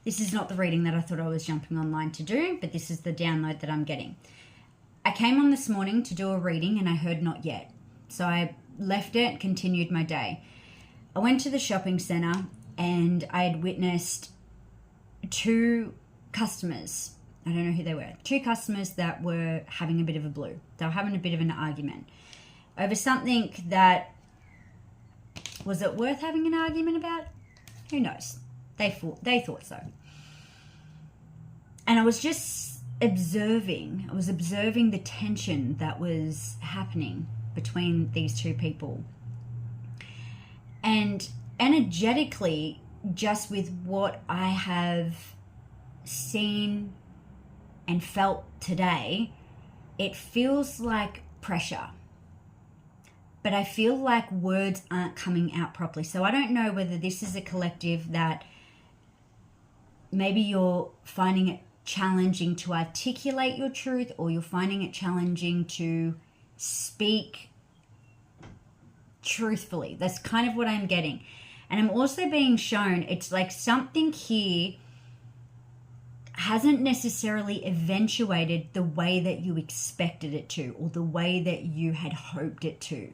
This is not the reading that I thought I was jumping online to do, but this is the download that I'm getting. I came on this morning to do a reading and I heard not yet. So I left it, continued my day. I went to the shopping centre and I had witnessed two customers. I don't know who they were. Two customers that were having a bit of a blue. They were having a bit of an argument over something that, was it worth having an argument about? Who knows? They thought so. And I was just observing. I was observing the tension that was happening between these two people. And energetically, just with what I have seen and felt today, it feels like pressure. But I feel like words aren't coming out properly. So I don't know whether this is a collective that maybe you're finding it challenging to articulate your truth, or you're finding it challenging to speak truthfully. That's kind of what I'm getting. And I'm also being shown it's like something here hasn't necessarily eventuated the way that you expected it to, or the way that you had hoped it to.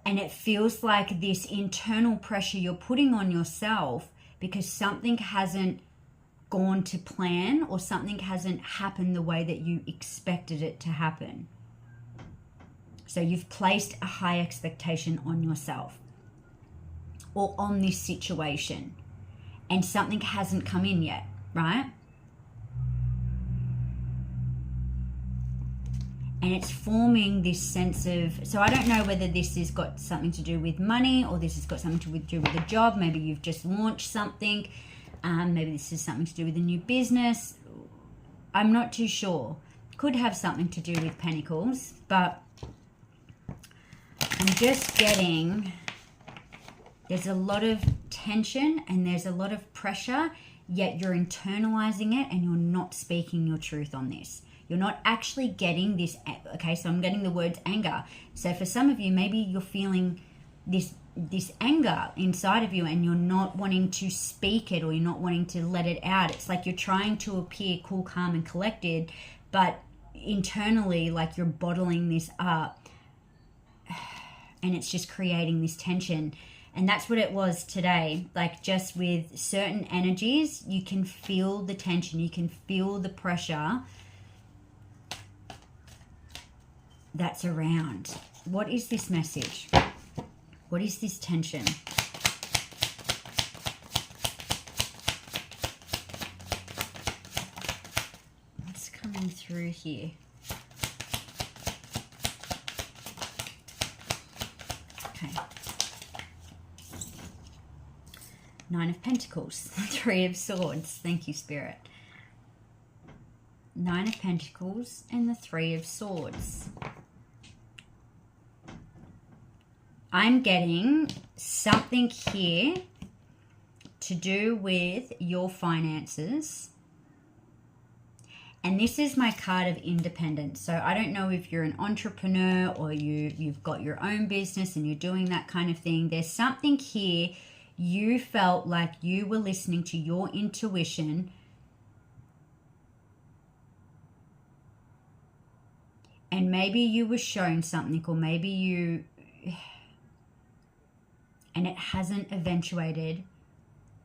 And it feels like this internal pressure you're putting on yourself because something hasn't gone to plan, or something hasn't happened the way that you expected it to happen. So you've placed a high expectation on yourself or on this situation, and something hasn't come in yet, right? And it's forming this sense of, so I don't know whether this has got something to do with money, or this has got something to do with a job. Maybe you've just launched something. Maybe this is something to do with a new business. I'm not too sure. Could have something to do with Pentacles, but I'm just getting, there's a lot of tension and there's a lot of pressure, yet you're internalizing it and you're not speaking your truth on this. You're not actually getting this. Okay, so I'm getting the words anger. So for some of you, maybe you're feeling this anger inside of you and you're not wanting to speak it, or you're not wanting to let it out. It's like you're trying to appear cool, calm, and collected, but internally, like you're bottling this up, and it's just creating this tension. And that's what it was today. Like, just with certain energies, you can feel the tension, you can feel the pressure that's around. What is this message? What is this tension? What's coming through here? Okay. Nine of Pentacles, Three of Swords. Thank you, Spirit. Nine of Pentacles and the Three of Swords. I'm getting something here to do with your finances. And this is my card of independence. So I don't know if you're an entrepreneur or you've got your own business and you're doing that kind of thing. There's something here you felt like you were listening to your intuition, and maybe you were shown something, or maybe you, and it hasn't eventuated,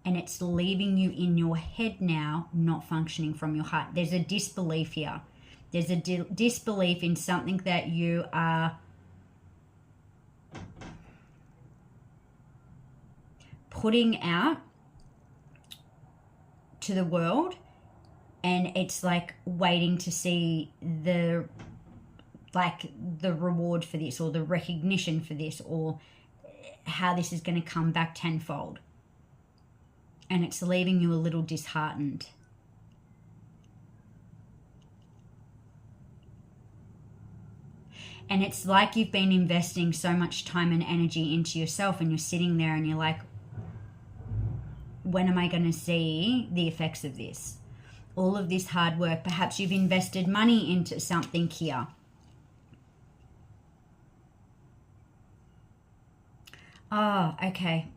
and it's leaving you in your head now, not functioning from your heart. There's a disbelief here. There's a disbelief in something that you are putting out to the world, and it's like waiting to see the reward for this, or the recognition for this, or how this is going to come back tenfold. And it's leaving you a little disheartened. And it's like you've been investing so much time and energy into yourself, and you're sitting there and you're like, when am I going to see the effects of this? All of this hard work. Perhaps you've invested money into something here. Oh, okay.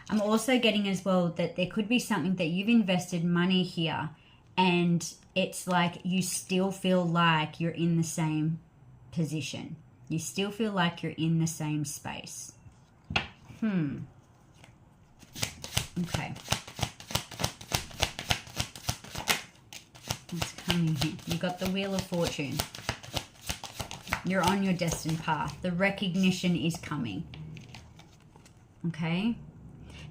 I'm also getting as well that there could be something that you've invested money here and it's like you still feel like you're in the same position. You still feel like you're in the same space. Okay. What's coming here? You got the Wheel of Fortune. You're on your destined path. The recognition is coming. Okay.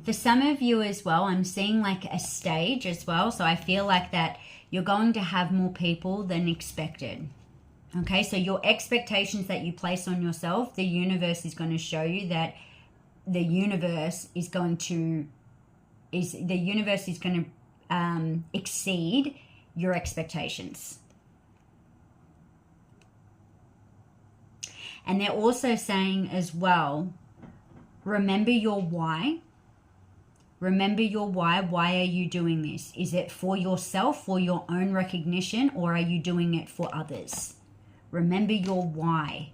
For some of you as well, I'm seeing like a stage as well. So I feel like that you're going to have more people than expected. Okay. So your expectations that you place on yourself, the universe is going to show you that the universe is going to exceed your expectations. And they're also saying as well, remember your why. Remember your why. Why are you doing this? Is it for yourself, for your own recognition, or are you doing it for others? Remember your why.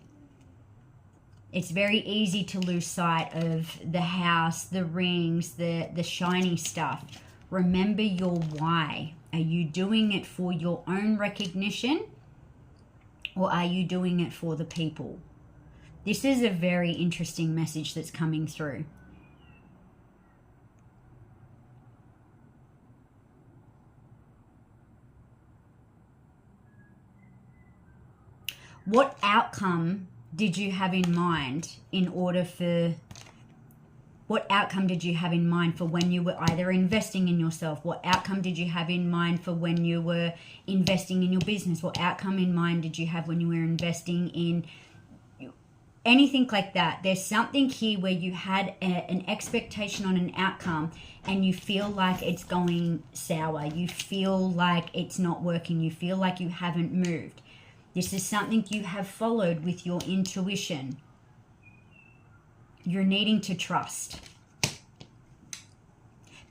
It's very easy to lose sight of the house, the rings, the shiny stuff. Remember your why. Are you doing it for your own recognition, or are you doing it for the people? This is a very interesting message that's coming through. What outcome did you have in mind what outcome did you have in mind for when you were either investing in yourself? What outcome did you have in mind for when you were investing in your business? What outcome in mind did you have when you were investing in anything like that? There's something here where you had an expectation on an outcome and you feel like it's going sour. You feel like it's not working. You feel like you haven't moved. This is something you have followed with your intuition. You're needing to trust.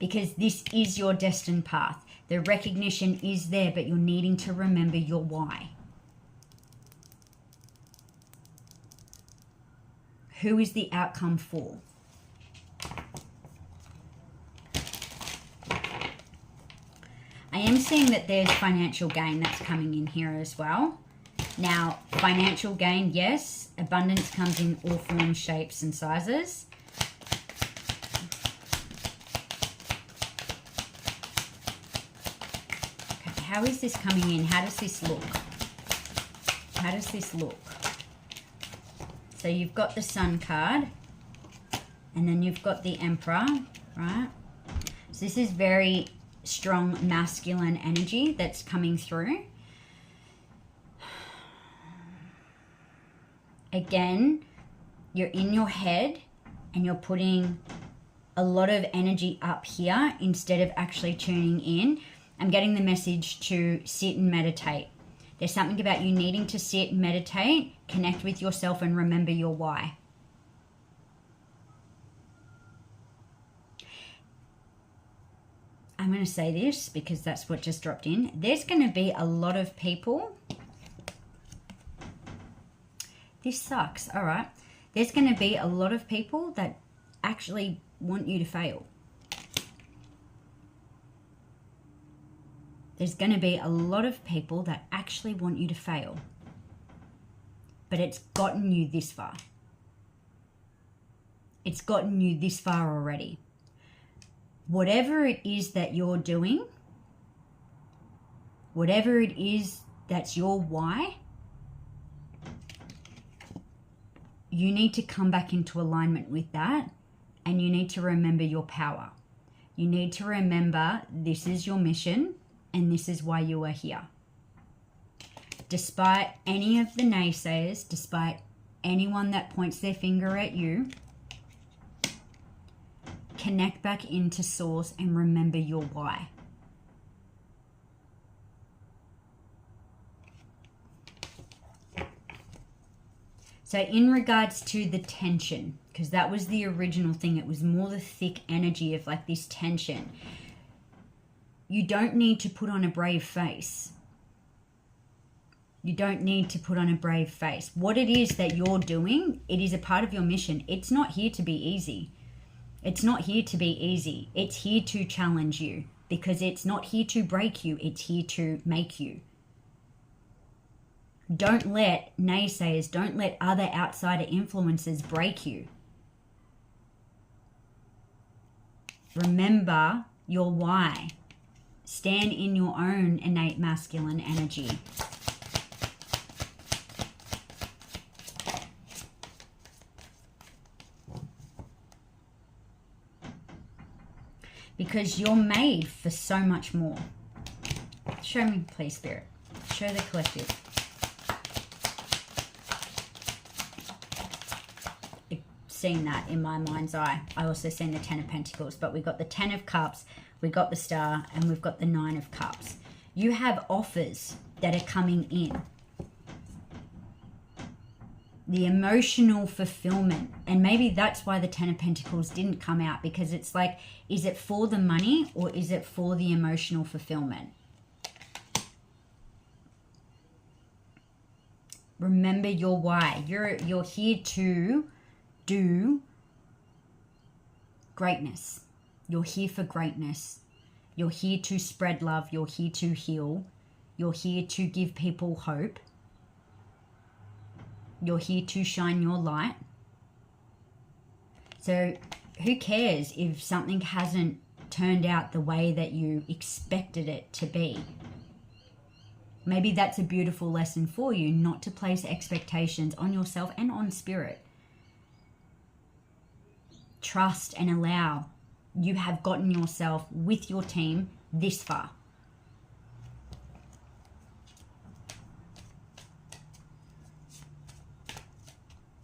Because this is your destined path. The recognition is there, but you're needing to remember your why. Who is the outcome for? I am seeing that there's financial gain that's coming in here as well. Now, financial gain, yes. Abundance comes in all forms, shapes, and sizes. Okay, how is this coming in? How does this look? How does this look? So you've got the Sun card. And then you've got the Emperor, right? So this is very strong masculine energy that's coming through. Again, you're in your head and you're putting a lot of energy up here instead of actually tuning in. I'm getting the message to sit and meditate. There's something about you needing to sit, meditate, connect with yourself, and remember your why. I'm going to say this because that's what just dropped in. There's going to be a lot of people. This sucks. All right. There's going to be a lot of people that actually want you to fail. There's going to be a lot of people that actually want you to fail. But it's gotten you this far. It's gotten you this far already. Whatever it is that you're doing, whatever it is that's your why, you need to come back into alignment with that, and you need to remember your power. You need to remember this is your mission and this is why you are here. Despite any of the naysayers, despite anyone that points their finger at you, connect back into source and remember your why. So in regards to the tension, because that was the original thing, it was more the thick energy of like this tension. You don't need to put on a brave face. You don't need to put on a brave face. What it is that you're doing, it is a part of your mission. It's not here to be easy. It's not here to be easy. It's here to challenge you, because it's not here to break you. It's here to make you. Don't let naysayers, don't let other outsider influences break you. Remember your why. Stand in your own innate masculine energy. Because you're made for so much more. Show me, please, Spirit. Show the collective. I've seen that in my mind's eye. I also seen the Ten of Pentacles, but we got the Ten of Cups, we got the Star, and we've got the Nine of Cups. You have offers that are coming in. The emotional fulfillment, and maybe that's why the Ten of Pentacles didn't come out, because it's like, is it for the money or is it for the emotional fulfillment? Remember your why. You're here to do greatness. You're here for greatness. You're here to spread love. You're here to heal. You're here to give people hope. You're here to shine your light. So who cares if something hasn't turned out the way that you expected it to be? Maybe that's a beautiful lesson for you, not to place expectations on yourself and on spirit. Trust and allow. You have gotten yourself with your team this far.